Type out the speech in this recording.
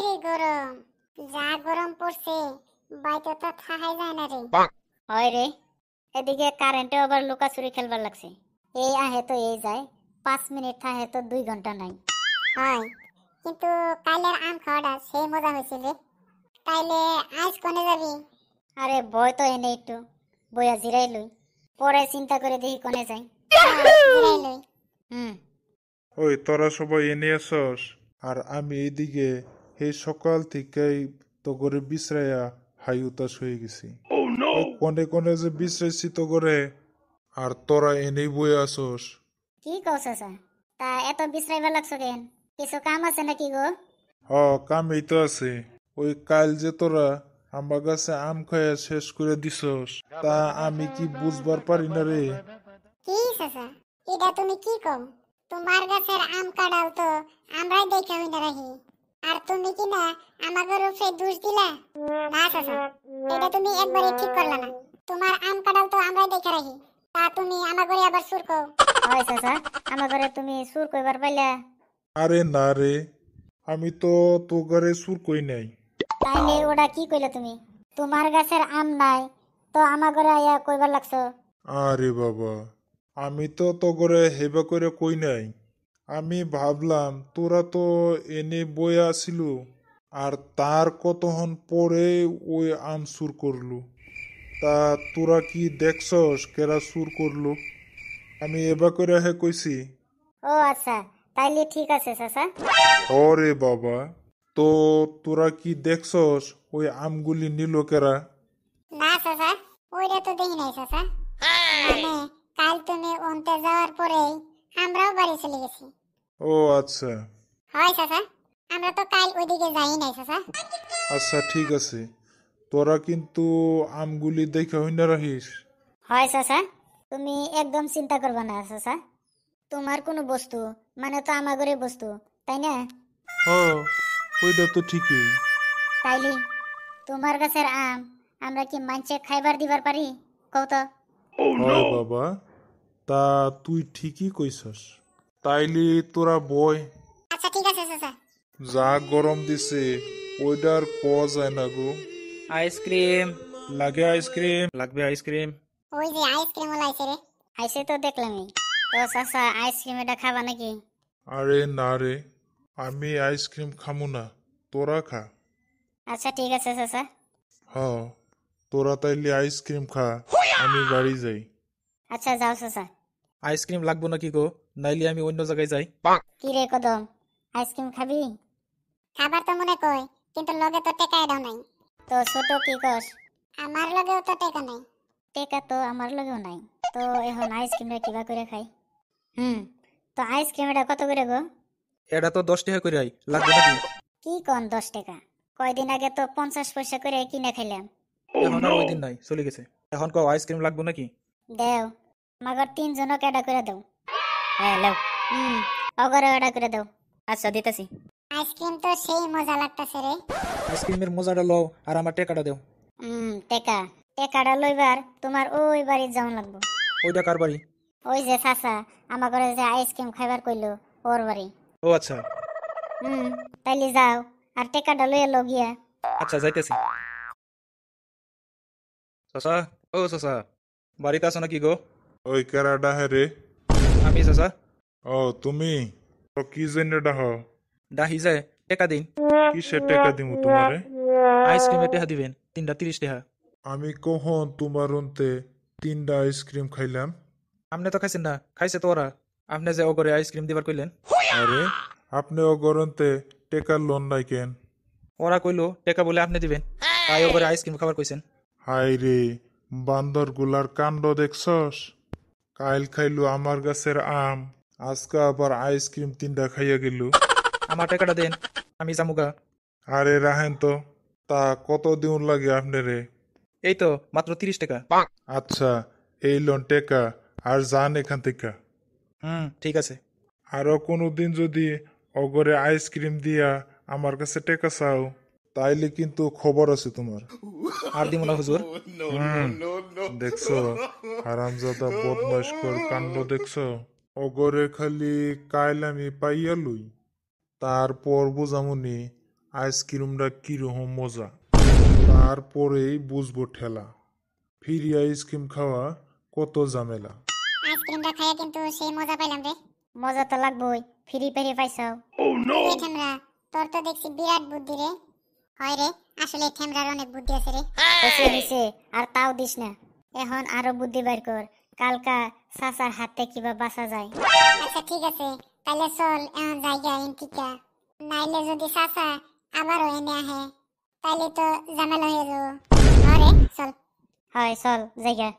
রে গরম, যা গরম পড়ছে বাইতে তো থাকাই যায় না রে। হয় রে, এদিকে কারেন্টে আবার লুকাচুরি খেলবার লাগছে। এই আহে তো এই যায়, 5 মিনিট থাকে তো 2 ঘন্টা নাই। হয়, কিন্তু কালের আম খাওয়াটা সেই মজা হয়েছিল রে। তাইলে আজ কোনে যাবি? আরে বয় তো এনে একটু বইয়া জিরাই লই, পরে চিন্তা করে দেখি কোনে যাই। জিরাই লই। হুম। ওই তোরা সবাই এনে আসস, আর আমি এইদিকে এই সকাল থেকেই তো করে বিশ্রাইয়া হাই উতাস হয়ে গেছি। ওই কনে কনে যে বিশ্রাইছি তো করে, আর তোরা এনেই বই আসস। কি কস চাচা? তা এত বিশ্রাইবার লাগছো কেন? কিছু কাম আছে নাকি গো? কাম এই তো আছে। ওই কাল যে তোরা আমার কাছে আম খাইয়া শেষ করে দিছস, তা আমি কি বুঝবার পারি না রে। কি চাচা, এটা তুমি কি কও? তোমার গাছের আম কাঁঠাল তো আমরাই দেখে হই না রাখি, আর তুমি কি না আমাকে রূপে দোষ দিলা? না চাচা, এটা তুমি একবারে ঠিক করলা না। তোমার আম কাঁঠাল তো আমরাই দেখে রাখি, তা তুমি আমাকে আবার সুর কও। হয় চাচা, আমার ঘরে তুমি সুর কইবার পাইলা? আরে না রে, আমি তো তো ঘরে সুর কই নাই। তাইলে ওটা কি কইলা তুমি? তোমার গাছের আম নাই তো আমার ঘরে আয়া কইবার লাগছো? আরে বাবা, আমি তো তো করে হেবা করে কই নাই। আমি ভাবলাম তোরা তো এনে বই আসিল, আর তার কতক্ষণ পরে ওই আম সুর করলু। তা তোরা কি দেখছস কেরা সুর করলু? আমি এবা করে হে কইছি। ও আচ্ছা, তাইলে ঠিক আছে চাচা। ওরে বাবা, তো তোরা কি দেখছস ওই আমগুলি নিল কেরা? না চাচা, ওইটা তো দেখি নাই চাচা। মানে কাল তুমি অন্তে যাওয়ার পরেই আমরাও বাড়ি চলে গেছি। ও আচ্ছা। হয় চাচা, আমরা তো কাল ওইদিকে যাই নাই চাচা। আচ্ছা ঠিক আছে, তোরা কিন্তু আমগুলি দেখে হইনা রাখিস। হয় চাচা, তুমি একদম চিন্তা করবা না চাচা। তোমার কোনো বস্তু মানে তো আমার ঘরে বস্তু, তাই না? ওইটা তো ঠিকই। তাইলে তোমার গাছের আম আমরা কি মানছে খাইবার দিবার পারি? কও তো। হয় বাবা, তা তুই ঠিকই কইছস। তাইলে তোরা বয়। আচ্ছা ঠিক আছে চাচা। যা গরম দিছে ওইটা আর কওয়া যায় না গো। আইসক্রিম লাগে আইসক্রিম? লাগবে আইসক্রিম। ওই যে আইসক্রিম লাইছে রে। আইসে তো দেখলামই। তো চাচা আইসক্রিম এটা খাবা নাকি? আরে না রে, আমি আইসক্রিম খামু না, তোরা খা। আচ্ছা ঠিক আছে চাচা। হ, তোরা তাইলে আইসক্রিম খা, আমি বাড়ি যাই। আচ্ছা যাও চাচা। আইসক্রিম লাগবো নাকি গো, নাইলে আমি অন্য জায়গায় যাই। কি রে কদম, আইসক্রিম খাবি? খাবার তো মনে কই, কিন্তু লগে তো টেকা এটাও নাই। তো ছোট কি কস? আমার লগেও তো টেকা নাই। টেকা তো আমার লগেও নাই। তো এখন আইসক্রিমটা কিবা করে খাই? তো আইসক্রিম এটা কত করে গো? এটা তো 10 টাকা করে লাগবে নাকি? কি কন 10 টাকা? কয়দিন আগে তো 50 পয়সা করে কিনে খাইলাম। এখন আর ওই দিন নাই, চলে গেছে। এখন কও আইসক্রিম লাগবো নাকি? দেও, মাগর 3 জনকে এটা করে দাও। হ্যাঁ লাও। অগরে এটা করে দাও। আচ্ছা দিতেছি। আইসক্রিম তো সেই মজা লাগতাছে রে। আইসক্রিমের মজাটা লও আর আমার টাকাটা দেও। টেকা টেকাটা লইবার তোমার ওই বাড়ি যাওয়া লাগবো। ওইটা কার বাড়ি? ওই যে চাচা আমার ঘরে যে আইসক্রিম খাইবার কইলো ওর বাড়ি। ও আচ্ছা। তাইলে যাও আর টেকাটা লইয়া লো গিয়া। আচ্ছা যাইতেছি। চাচা, ও চাচা, বাড়িতে আছো নাকি গো? ওই কেরাডা হে রে? আমি চাচা। ও তুমি, তো কি জন্য ডাহ? ডাহি যায়, টাকা দিন। কিসের টাকা দিমু তোমারে? আইসক্রিমের টাকা দিবেন, 3টা 30 টাকা। আমি কখন তোমার অন্তে 3টা আইসক্রিম খাইলাম? আপনি তো খাইছেন না, খাইছে তো ওরা। আপনি যে ও করে আইসক্রিম দিবার কইলেন। আরে, আপনি অগরন্তে টেকার লোন নাই কেন? ওরা কইলো টাকা বলে আপনি দিবেন, তাই ও করে আইসক্রিম খাবার কইছেন। হাই রে, বান্দর গুলার কাণ্ড দেখছস? কাইল খাইলু আমার গাছের আম, আজকে আবার আইসক্রিম 3টা খাইয়া গেল। আমার টাকাটা দেন, আমি জামুগা। আরে রাহেন তো, তা কত দিন লাগে আপনারে? এই তো মাত্র 30 টাকা। আচ্ছা, এই লোন টেকা, আর যান এখান থেকে। ঠিক আছে। আরো কোনোদিন যদি অগরে আইসক্রিম দিয়া আমার কাছে টেকা চাও, তাইলে কিন্তু খবর আছে তোমার। আর দিব না হুজুর। দেখছো, হারামজাদা বদমাইশ কর কাণ্ড দেখছো? অগরে খালি কাইল আমি পাইয়া লই, তারপর বুঝামুনি আইসক্রিমটা কিরকম মজা, তারপরেই বুঝবো ঠেলা। ফ্রি আইসক্রিম খাওয়া কত ঝামেলা। আইসক্রিমটা খাইয়া কিন্তু সেই মজা পাইলাম রে। মজা তো লাগবই, ফ্রি পেরে পাইছাও। এই ঠেমরা, তোর তো দেখছি বিরাট বুদ্ধি রে। হয় রে, আসলে ঠেমরার অনেক বুদ্ধি আছে রে। হইছে আর তাও দিস না, এখন আরো বুদ্ধি বের কর, কালকা চাচার হাতে কিবা বাঁচা যায়। আচ্ছা ঠিক আছে, তাহলে চল এখন জায়গা ইনটিকা, নাইলে যদি চাচা আবারও এনে আহে তাইলে তো ঝামেলা হয়ে যাবো। আরে চল। হয় চল জায়গা।